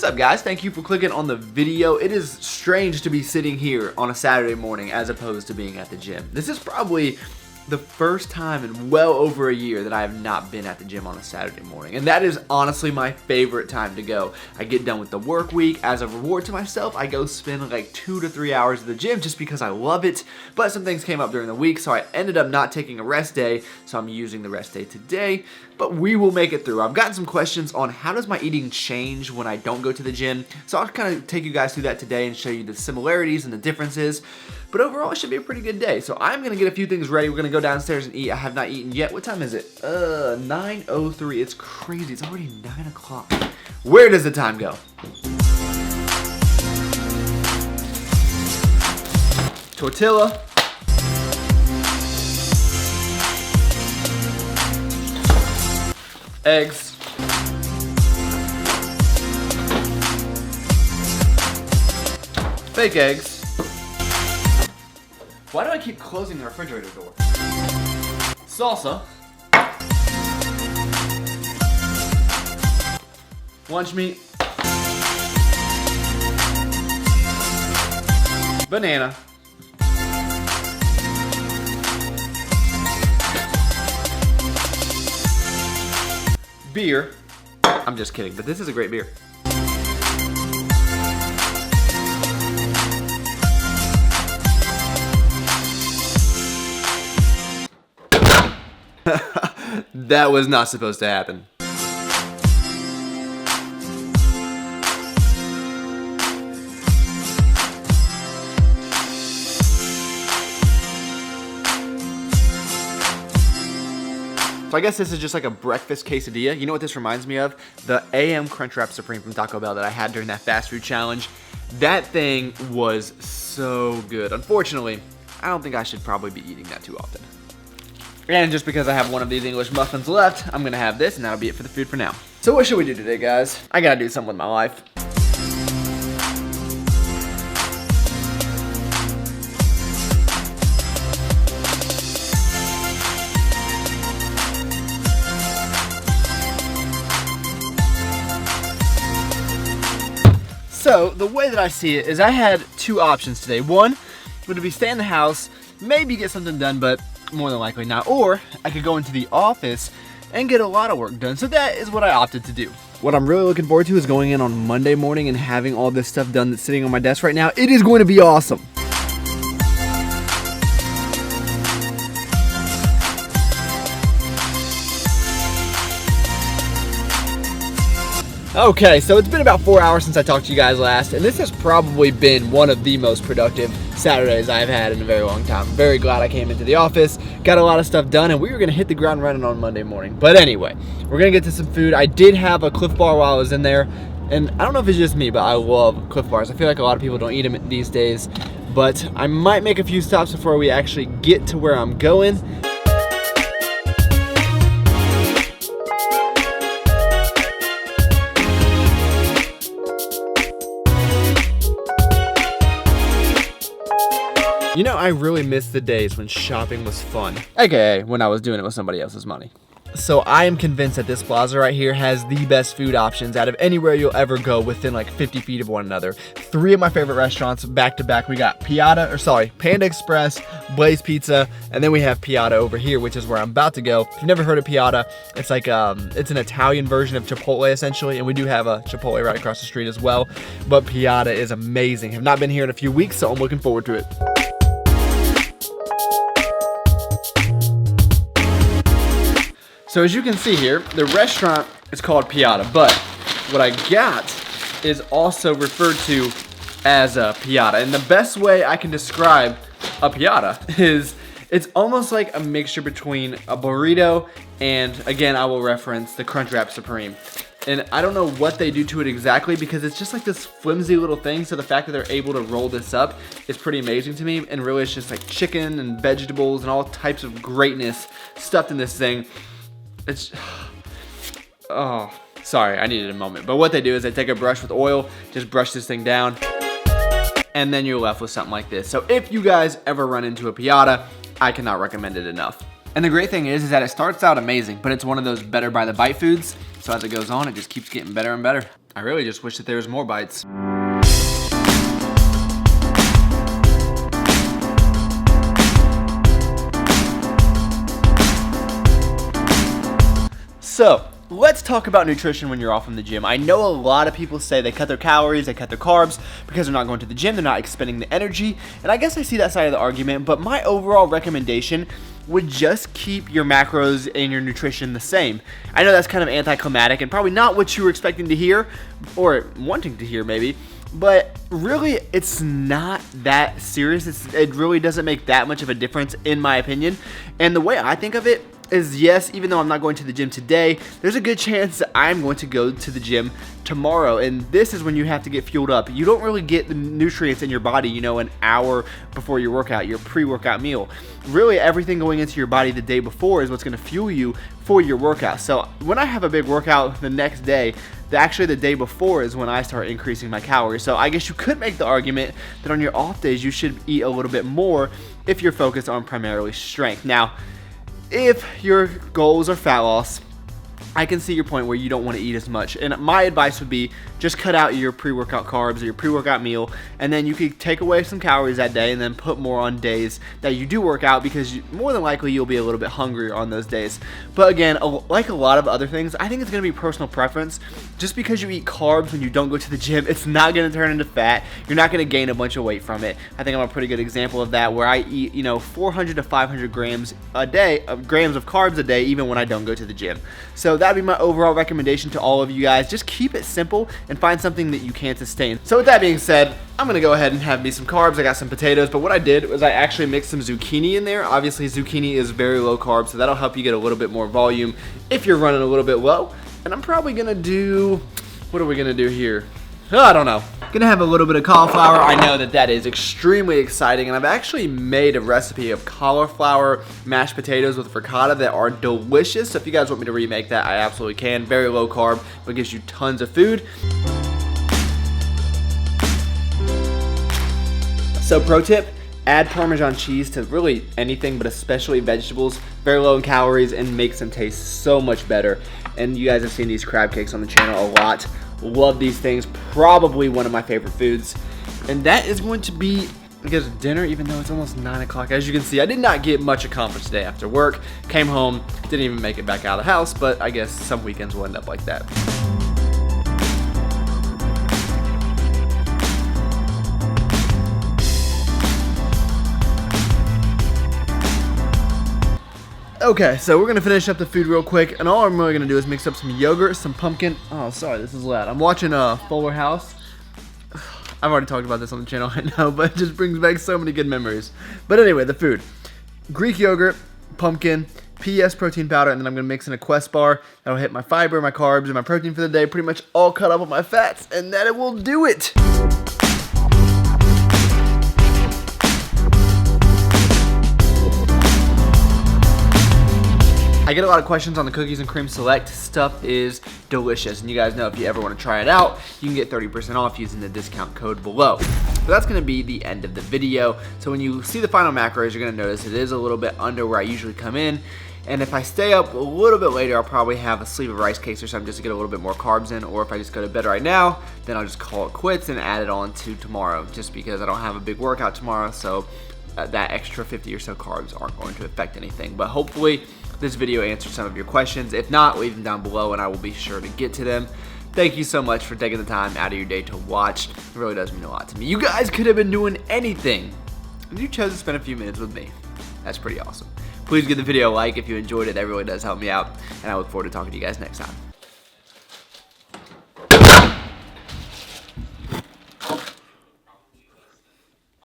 up, guys? Thank you for clicking on the video. It is strange to be sitting here on a Saturday morning as opposed to being at the gym. This is probably the first time in well over a year that I have not been at the gym on a Saturday morning. And that is honestly my favorite time to go. I get done with the work week. As a reward to myself, I go spend like 2 to 3 hours at the gym just because I love it. But some things came up during the week, so I ended up not taking a rest day. So I'm using the rest day today. But we will make it through. I've gotten some questions on how does my eating change when I don't go to the gym. So I'll kind of take you guys through that today and show you the similarities and the differences. But overall, it should be a pretty good day. So I'm going to get a few things ready. We're going to go downstairs and eat. I have not eaten yet. What time is it? 9:03. It's crazy. It's already 9 o'clock. Where does the time go? Tortilla. Eggs. Fake eggs. Why do I keep closing the refrigerator door? Salsa. Lunch meat. Banana. Beer. I'm just kidding, but this is a great beer. That was not supposed to happen. So I guess this is just like a breakfast quesadilla. You know what this reminds me of? The AM Crunchwrap Supreme from Taco Bell that I had during that fast food challenge. That thing was so good. Unfortunately, I don't think I should probably be eating that too often. And just because I have one of these English muffins left, I'm gonna have this and that'll be it for the food for now. So what should we do today, guys? I gotta do something with my life. So the way that I see it is I had two options today. One would be stay in the house, maybe get something done, but more than likely not. Or I could go into the office and get a lot of work done. So that is what I opted to do. What I'm really looking forward to is going in on Monday morning and having all this stuff done that's sitting on my desk right now. It is going to be awesome. Okay, so it's been about 4 hours since I talked to you guys last, and this has probably been one of the most productive Saturdays I've had in a very long time. Very glad I came into the office, got a lot of stuff done, and we were gonna hit the ground running on Monday morning. But anyway, we're gonna get to some food. I did have a Cliff Bar while I was in there, and I don't know if it's just me, but I love Cliff Bars. I feel like a lot of people don't eat them these days, but I might make a few stops before we actually get to where I'm going. You know, I really miss the days when shopping was fun, aka when I was doing it with somebody else's money. So I am convinced that this plaza right here has the best food options out of anywhere you'll ever go within like 50 feet of one another. 3 of my favorite restaurants back to back. We got Panda Express, Blaze Pizza, and then we have Piata over here, which is where I'm about to go. If you've never heard of Piata, it's like it's an Italian version of Chipotle essentially, and we do have a Chipotle right across the street as well. But Piata is amazing. Have not been here in a few weeks, so I'm looking forward to it. So as you can see here, the restaurant is called Piata, but what I got is also referred to as a Piata. And the best way I can describe a Piata is it's almost like a mixture between a burrito and, again, I will reference the Crunchwrap Supreme. And I don't know what they do to it exactly because it's just like this flimsy little thing. So the fact that they're able to roll this up is pretty amazing to me. And really it's just like chicken and vegetables and all types of greatness stuffed in this thing. It's, oh, sorry, I needed a moment. But what they do is they take a brush with oil, just brush this thing down, and then you're left with something like this. So if you guys ever run into a Piata, I cannot recommend it enough. And the great thing is that it starts out amazing, but it's one of those better by the bite foods. So as it goes on, it just keeps getting better and better. I really just wish that there was more bites. So, let's talk about nutrition when you're off from the gym. I know a lot of people say they cut their calories, they cut their carbs because they're not going to the gym, they're not expending the energy, and I guess I see that side of the argument, but my overall recommendation would just keep your macros and your nutrition the same. I know that's kind of anticlimactic and probably not what you were expecting to hear, or wanting to hear maybe, but really it's not that serious. It really doesn't make that much of a difference in my opinion, and the way I think of it is, yes, even though I'm not going to the gym today, there's a good chance that I'm going to go to the gym tomorrow, and this is when you have to get fueled up. You don't really get the nutrients in your body, you know, an hour before your workout, your pre-workout meal. Really, everything going into your body the day before is what's going to fuel you for your workout. So when I have a big workout the next day, actually the day before is when I start increasing my calories. So I guess you could make the argument that on your off days you should eat a little bit more if you're focused on primarily strength. Now, if your goals are fat loss, I can see your point where you don't want to eat as much. And my advice would be just cut out your pre-workout carbs or your pre-workout meal, and then you could take away some calories that day and then put more on days that you do work out, because more than likely you'll be a little bit hungrier on those days. But again, like a lot of other things, I think it's going to be personal preference. Just because you eat carbs when you don't go to the gym, it's not going to turn into fat. You're not going to gain a bunch of weight from it. I think I'm a pretty good example of that, where I eat, 400 to 500 grams a day, grams of carbs a day, even when I don't go to the gym. So that'd be my overall recommendation to all of you guys. Just keep it simple and find something that you can sustain. So with that being said, I'm gonna go ahead and have me some carbs. I got some potatoes, but what I did was I actually mixed some zucchini in there. Obviously zucchini is very low carb, so that'll help you get a little bit more volume if you're running a little bit low. And I'm probably gonna do, what are we gonna do here? Oh, I don't know. Gonna have a little bit of cauliflower. I know that is extremely exciting, and I've actually made a recipe of cauliflower mashed potatoes with ricotta that are delicious. So if you guys want me to remake that, I absolutely can. Very low carb, but gives you tons of food. So pro tip, add Parmesan cheese to really anything, but especially vegetables. Very low in calories and makes them taste so much better. And you guys have seen these crab cakes on the channel a lot. Love these things. Probably one of my favorite foods. And that is going to be, I guess, dinner, even though it's almost 9 o'clock. As you can see, I did not get much accomplished today after work. Came home, didn't even make it back out of the house, but I guess some weekends will end up like that. Okay, so we're gonna finish up the food real quick, and all I'm really gonna do is mix up some yogurt, some pumpkin. Oh, sorry, this is loud. I'm watching Fuller House. I've already talked about this on the channel, I know, but it just brings back so many good memories. But anyway, the food: Greek yogurt, pumpkin, PS protein powder, and then I'm gonna mix in a Quest bar. That'll hit my fiber, my carbs, and my protein for the day. Pretty much all cut up with my fats, and that it will do it. I get a lot of questions on the cookies and cream select. Stuff is delicious, and you guys know if you ever want to try it out, you can get 30% off using the discount code below. But that's going to be the end of the video. So when you see the final macros, you're going to notice it is a little bit under where I usually come in. And if I stay up a little bit later, I'll probably have a sleeve of rice cakes or something just to get a little bit more carbs in. Or if I just go to bed right now, then I'll just call it quits and add it on to tomorrow, just because I don't have a big workout tomorrow. So that extra 50 or so carbs aren't going to affect anything. But hopefully this video answered some of your questions. If not, leave them down below and I will be sure to get to them. Thank you so much for taking the time out of your day to watch. It really does mean a lot to me. You guys could have been doing anything, and you chose to spend a few minutes with me. That's pretty awesome. Please give the video a like if you enjoyed it. That really does help me out, and I look forward to talking to you guys next time.